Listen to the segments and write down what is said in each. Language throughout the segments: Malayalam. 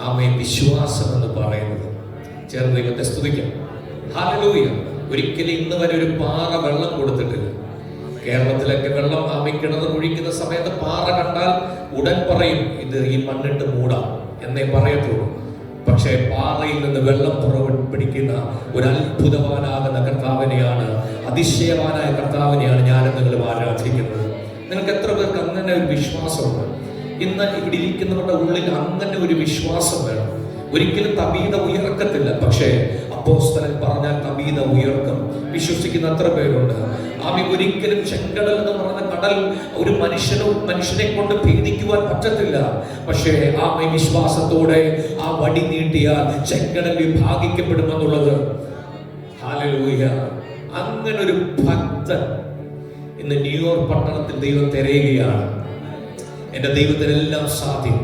ആമേൻ. വിശ്വാസം എന്ന് പറയുന്നത് ചേർന്ന് ദൈവത്തെ സ്തുതിക്കാം. ഹല്ലേലൂയ. ഒരിക്കലും ഇന്ന് വരെ ഒരു പാറ വെള്ളം കൊടുത്തിട്ടില്ല. കേരളത്തിലൊക്കെ വെള്ളം കിണർ ഒഴിക്കുന്ന സമയത്ത് പാറ കണ്ടാൽ ഉടൻ പറയും ഇത് ഈ മണ്ണിട്ട് മൂടാം എന്നേ പറയത്തുള്ളൂ. പക്ഷേ പാറയിൽ നിന്ന് വെള്ളം പുറപ്പെടുപ്പിക്കുന്ന ഒരു അത്ഭുതവാനാകുന്ന കർത്താവിനെയാണ്, അതിശയവാനായ കർത്താവിനെയാണ് ഞാനും നിങ്ങളും ആരാധിക്കുന്നത്. നിങ്ങൾക്ക് എത്ര പേർക്ക് അങ്ങനെ ഒരു വിശ്വാസമുണ്ട്? ഇന്ന് ഇവിടെ ഇരിക്കുന്നവരുടെ ഉള്ളിൽ അങ്ങനെ ഒരു വിശ്വാസം വേണം. ഒരിക്കലും തബീത ഉയർക്കത്തില്ല, പക്ഷേ അപ്പോസ്തലൻ പറഞ്ഞാൽ തബീത ഉയർക്കും. വിശ്വസിക്കുന്ന അത്ര പേരുണ്ട്. ഒരിക്കലും ചെങ്കടൽ എന്ന് പറയുന്ന കടൽ ഒരു മനുഷ്യനെ കൊണ്ട് ഭേദിക്കുവാൻ പറ്റത്തില്ല. പക്ഷേ വിശ്വാസത്തോടെ ആ വടി നീട്ടിയാൽ ചെങ്കടൽ വിഭാഗിക്കപ്പെടുമെന്നുള്ളത്. ഹല്ലേലൂയ. അങ്ങനെ ഒരു ഭക്തൻ ഇന്ന് ന്യൂയോർക്ക് പട്ടണത്തിൽ ദൈവം തിരയുകയാണ്. എന്റെ ദൈവത്തിനെല്ലാം സാധ്യം.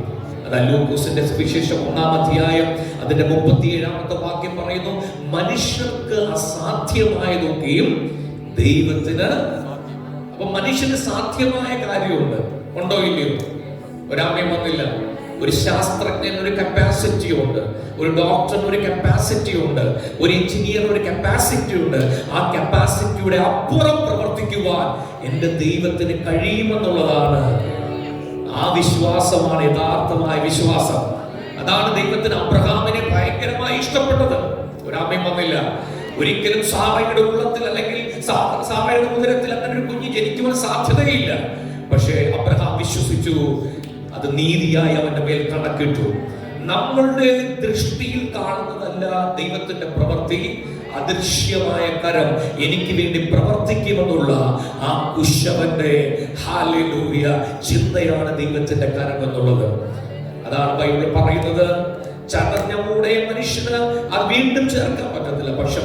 അതാ ലൂക്കോസിന്റെ സുവിശേഷം 1-ാം അധ്യായം അതിന്റെ 37-ാമത്തെ വാക്യം പറയുന്നു, മനുഷ്യർക്ക് അസാധ്യമായതൊക്കെയും ദൈവത്തിന്. അപ്പൊ മനുഷ്യന് സാധ്യമായ കാര്യമുണ്ട്, ഉണ്ടോ ഇല്ലയോ? ഒരാമയും വന്നില്ല. ഒരു ശാസ്ത്രജ്ഞൻ ഒരു കപ്പാസിറ്റി ഉണ്ട്, ഒരു ഡോക്ടറിന് ഒരു കപ്പാസിറ്റി ഉണ്ട്, ഒരു എഞ്ചിനീയറിന് ഒരു കപ്പാസിറ്റി ഉണ്ട്. ആ കപ്പാസിറ്റിയുടെ അപ്പുറം പ്രവർത്തിക്കുവാൻ എന്റെ ദൈവത്തിന് കഴിയുമെന്നുള്ളതാണ്. ആ വിശ്വാസമാണ് യഥാർത്ഥമായ വിശ്വാസം. അതാണ് ദൈവത്തിന് അബ്രഹാമിനെ ഭയങ്കരമായി ഇഷ്ടപ്പെട്ടത്. ഒരാമയും വന്നില്ല. ഒരിക്കലും സാറയുടെ ഉള്ളത്തിൽ അല്ലെങ്കിൽ സാറയുടെ ഉദരത്തിൽ അങ്ങനെ ഒരു കുഞ്ഞ് ജനിക്കുവാൻ സാധ്യതയില്ല. പക്ഷേ അബ്രഹാം വിശ്വസിച്ചു, അത് നീതിയായി അവന്റെ മേൽ കണക്കിട്ടു. നമ്മളുടെ ദൃഷ്ടിയിൽ കാണുന്നതല്ല ദൈവത്തിന്റെ പ്രവൃത്തി. അദൃശ്യമായ കരം എനിക്ക് വേണ്ടി പ്രവർത്തിക്കുമെന്നുള്ള ആ കുശവന്റെ ഹല്ലേലൂയ ചിന്തയാണ് ദൈവത്തിന്റെ കരം എന്നുള്ളത്. അതാണ് ബൈബിൾ പറയുന്നത്. ചതഞ്ഞ മൂടെ മനുഷ്യന് അത് വീണ്ടും ചേർക്കാൻ പറ്റത്തില്ല, പക്ഷെ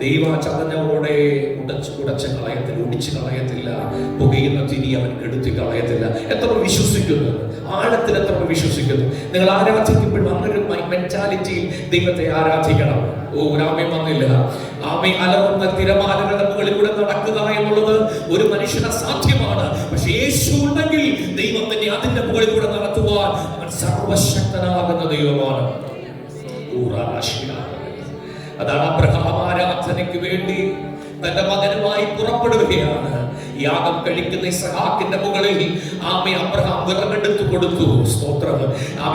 ദൈവ ചതഞ്ഞ മൂടെ ഉടച്ച് കളയത്തില്ല, ഒടിച്ചു കളയത്തില്ല. പുകയുന്ന തിരി അവൻ കെടുത്തി കളയത്തില്ല. എത്ര വിശ്വസിക്കുന്നു, ആഴത്തിൽ എത്ര വിശ്വസിക്കുന്നു. നിങ്ങൾ ആരാധിക്കുമ്പോഴും അങ്ങനെ ഒരു മെന്റാലിറ്റിയിൽ ദൈവത്തെ ആരാധിക്കണം. രാമേ വന്നില്ല. അലറുന്ന തിരമാലകളുടെ മുകളിലൂടെ നടക്കുക എന്നുള്ളത് ഒരു മനുഷ്യന് സാധ്യമാണ്. പക്ഷെ യേശു ഉണ്ടെങ്കിൽ ദൈവം തന്നെ അതിന്റെ മുകളിലൂടെ നടത്തുവാൻ അവൻ സർവശക്തനാകുന്ന ദൈവമാണ്. അതാണ് അബ്രഹാം ആരാധനയ്ക്ക് വേണ്ടി തന്റെ മകനുമായി പുറപ്പെടുകയാണ്. യാഗം കഴിക്കുന്ന ഇസഹാക്കിന്റെ മുകളിൽ അബ്രഹാം വിറകെടുത്തു കൊടുത്തു. സ്തോത്രം.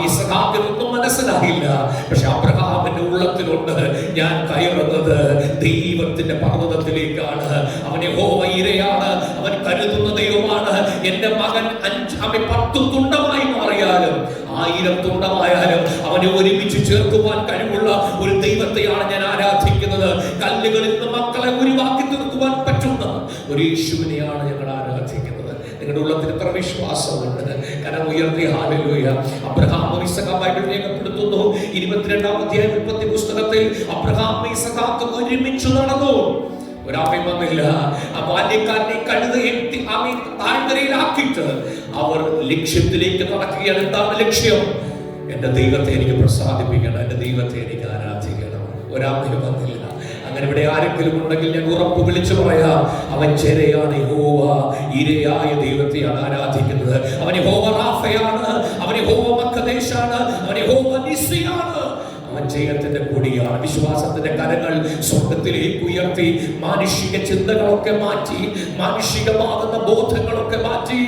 ഇസഹാക്കിനൊന്നും മനസ്സിലായില്ല. പക്ഷെ അബ്രഹാമിന്റെ ഉള്ളത്തിലുണ്ട്, ഞാൻ കയറുന്നത് ദൈവത്തിന്റെ പർവ്വതത്തിലേക്കാണ്. അവൻ യഹോവ ഇരയാണ്, അവൻ കരുതുന്ന ദൈവമാണ്. എന്റെ മകൻ 10 തുണ്ടമായി മാറിയാലും 1000 തുണ്ടമായാലും അവനെ ഒരുമിച്ച് ചേർക്കുവാൻ കഴിവുള്ള ഒരു ദൈവത്തെയാണ് ഞാൻ ആരാധിക്കുന്നത്. കല്ലുകളിൽ നിന്ന് മക്കളെ ഒഴിവാക്കി തീർക്കുവാൻ പറ്റുന്ന ഒരു യേശുവിനെയാണ് ഞങ്ങൾ ആരാധിക്കുന്നത്. നിങ്ങളുടെ ഉള്ളത്തിൽ എത്ര വിശ്വാസമുണ്ട്? കാരണം ഉയർത്തി ഹല്ലേലൂയ. അബ്രഹാം ഇസഹാക്ക് ബൈബിൾ രേഖപ്പെടുത്തുന്നു 22-ാം അധ്യായം 30 പുസ്തകത്തിൽ അബ്രഹാം ഇസഹാക്ക് ഒരുമിച്ച് നടന്നു. ഒരാമയും വന്നില്ല. ആ ബാല്യക്കാരനെ കഴുതയും താഴ്വരയിലാക്കിയിട്ട് അവർ ലക്ഷ്യത്തിലേക്ക് നടക്കുകയാണ്. എന്താണ് ലക്ഷ്യം? എന്റെ ദൈവത്തെ എനിക്ക് പ്രസാദിപ്പിക്കണം, എന്റെ ദൈവത്തെ എനിക്ക് ആരാധിക്കണം. ഒരാമയും വന്നില്ല. അങ്ങനെ ഇവിടെ ആരെങ്കിലും ഉണ്ടെങ്കിൽ ഞാൻ ഉറപ്പ് വിളിച്ചു പറയാം, അവൻ ചെരയാണ്, യഹോവ ഇരയായ ദൈവത്തെയാണ് ആരാധിക്കുന്നത്. അവൻ യഹോവ റാഫയാണ്, അവൻ യഹോവ മക്കദേശാണ്, അവൻ യഹോവ നിസ്സിയാണ്. അവൻ ജയത്തിന്റെ കൊടിയാണ്. വിശ്വാസത്തിന്റെ കരങ്ങൾ സ്വർഗത്തിലേക്ക് ഉയർത്തി മാനുഷിക ചിന്തകളൊക്കെ മാറ്റി, മാനുഷികമാകുന്ന ബോധങ്ങളൊക്കെ മാറ്റി,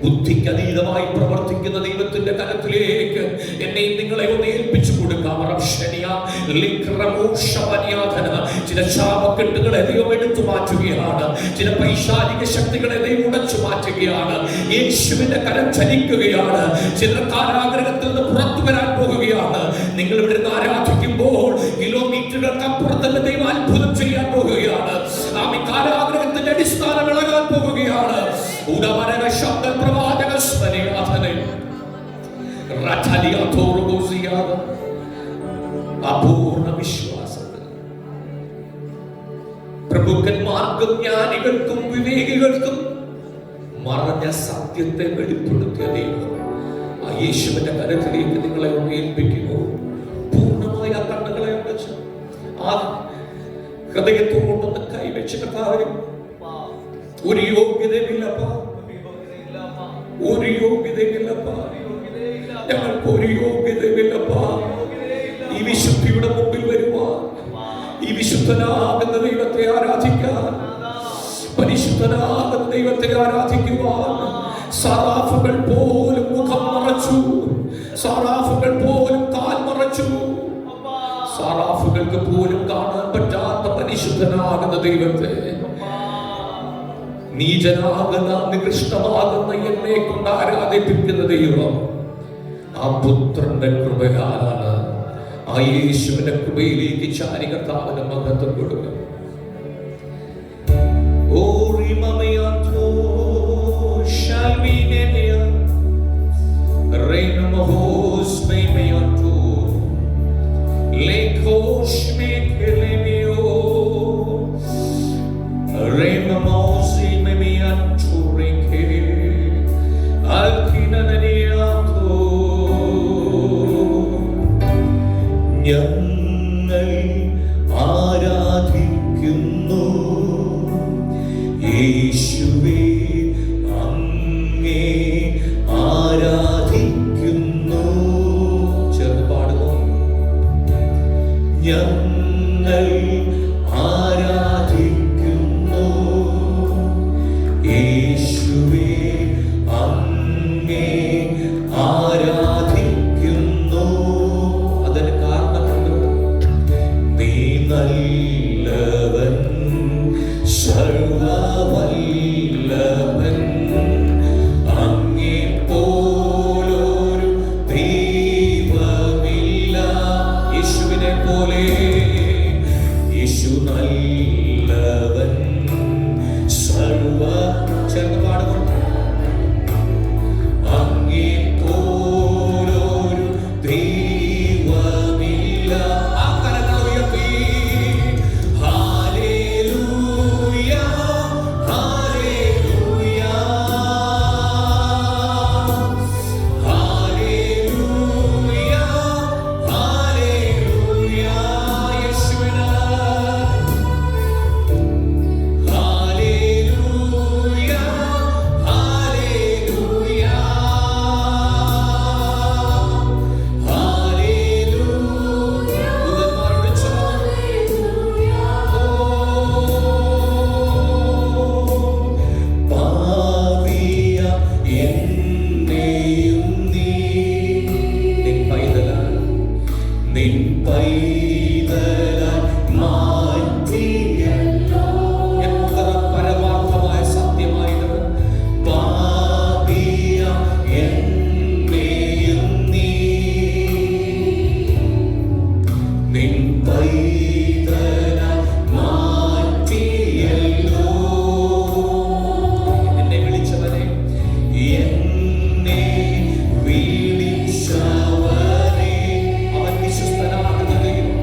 ബുദ്ധിക്ക് അതീതമായി പ്രവർത്തിക്കുന്ന ദൈവത്തിന്റെ കരത്തിലേക്ക് എന്നെയും നിങ്ങളെ ഒന്ന് ഏൽപ്പിച്ചു കൊടുക്കാം. ചില ശാപക്കെട്ടുകളെ ദൈവം എടുത്തു മാറ്റുകയാണ്. ചില പൈശാചിക ശക്തികളെ ദൈവം ഉടച്ചു മാറ്റുകയാണ്. യേശുവിന്റെ കരം ചലിക്കുകയാണ്. ചിലർ കാരാഗ്രഹത്തിൽ നിന്ന് പുറത്തു വരാൻ പോകുകയാണ്. നിങ്ങൾ ഇവിടെ നിന്ന് ആരാധിക്കുമ്പോൾ കിലോമീറ്ററുകൾക്ക് അപ്പുറത്തല്ല ദൈവം അത്ഭുതം ചെയ്യാൻ പോകുകയാണ്. കാരാഗ്രഹത്തിന്റെ അടിസ്ഥാനം ഇളകാൻ പോകുകയാണ്. ശബ്ദ പ്രവാചക അപൂർണ വിശ്വാസത്തിൽ പ്രഭുക്കന്മാർക്കും ജ്ഞാനികൾക്കും വിവേകികൾക്കും മറഞ്ഞ സത്യത്തെ വെളിപ്പെടുത്തിയ ദൈവം ആ യേശുവിന്റെ കരത്തിലേക്ക് നിങ്ങളെ ഒന്ന് ഏൽപ്പിക്കുമോ? പൂർണ്ണമായി ആ കണ്ണുകളെ വെച്ച് ആ ഹൃദയത്തോടൊന്ന് കൈവച്ചിട്ട് പറയും, ഒരു യോഗ്യതയില്ലപ്പാ, ഒരു യോഗ്യതയില്ലപ്പാ, ഞങ്ങൾക്ക് ഒരു യോഗ്യതയില്ല. യോഗ്യതയില്ലപ്പാ. ഈ വിശുദ്ധിയുടെ മുമ്പിൽ വരുവാൻ, ഈ വിശുദ്ധനാകുന്ന ദൈവത്തെ ആരാധിക്കാൻ, പരിശുദ്ധനാകുന്ന ദൈവത്തെ ആരാധിക്കുവാൻ സറാഫുകൾ പോലും മുഖം മറച്ചു, സറാഫുകൾ പോലും കാൽ മറച്ചു. സറാഫുകൾക്ക് പോലും കാണാൻ പറ്റാത്ത പരിശുദ്ധനാകുന്ന ദൈവത്തെ, നീചനാകുന്ന നികൃഷ്ടമാകുന്ന എന്നെ കൊണ്ട് ആരാധിപ്പിക്കുന്ന ദൈവം ആ പുത്രന്റെ കൃപയാലാണ്. ആ യേശുവിന്റെ കൃപയിലേക്ക് ചാരി കർത്താവിന് മഹത്വം കൊടുക്കുക. ഞങ്ങൾ ആരാധിക്കുന്നു യേശുവേ, അങ്ങേ ആരാധിക്കുന്നു. ചേർന്ന് പാടുന്നു. ഞങ്ങൾ ആരാധിക്കുന്നു യേശുവേ, അങ്ങേ ആരാധിക്കുന്നു. അതിന് കാരണമുണ്ട്. നീ നല്ലവൻ, സർവവല്ലഭൻ, അങ്ങേ പോലൊരു ദൈവമില്ല. യേശുവിനെ പോലെ യേശു നല്ലവൻ, സർവ ചേർന്ന് പാടുന്നു. അങ്ങേ പോലൊരു ദൈവമില്ല. ആ കരങ്ങൾ ഉയർത്തി. Hallelujah, hallelujah, hallelujah, hallelujah. യേശുവിന് ഹല്ലേലൂയ, ഹല്ലേലൂയ, ഹല്ലേലൂയ. ദൂതന്മാരോട് പാപിയ എന്നെയും നീ നിൻ പൈതലാൽ നിൻ പൈതലായി മാറ്റിയല്ലോ. എത്ര പരമാർത്ഥമായ സത്യമായത്. പാപിയ എന്നെയും നീ നിൻ പൈതലായി മാറ്റിയല്ലോ. എന്നെ വിളിച്ചവനെ എന്നെ വിളിച്ചവനെ അവൻ വിശ്വസ്തനാകുന്ന ദൈവം.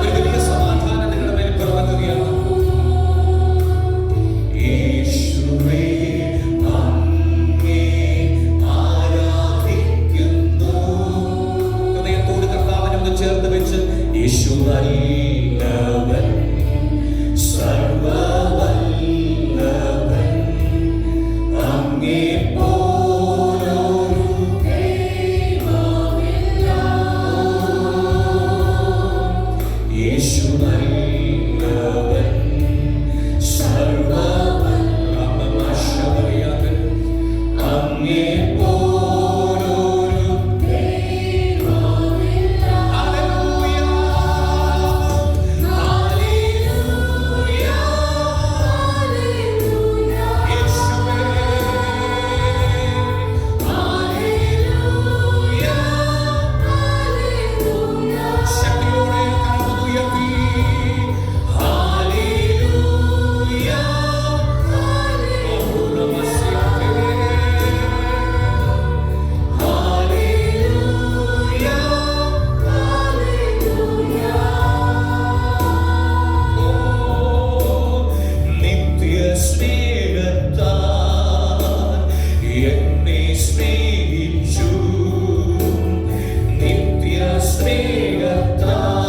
ഒരു വലിയ സമാധാനം നിങ്ങളുടെ മേൽ പിറക്കുകയാണ്. യേശുവേ അങ്ങേ ആരാധിക്കുന്നു. ഹൃദയത്തോട് കർത്താവിനെ ഒന്ന് ചേർത്ത് വെച്ച് യേശു നല്ലവൻ, സർവ്വവല്ലഭൻ, അങ്ങേ പോലൊരു ദൈവമില്ല. യേശു നല്ലവൻ, സർവ്വവല്ലഭൻ, അങ്ങേ പോലൊരു ദൈവമില്ല. ഹല്ലേലൂയ. ശക്തിയോടെ കരങ്ങൾ ഉയർത്തി. നിത്യ സ്നേഹത്താൽ എന്നെ സ്നേഹിച്ചു, നിത്യ സ്നേഹത്താൽ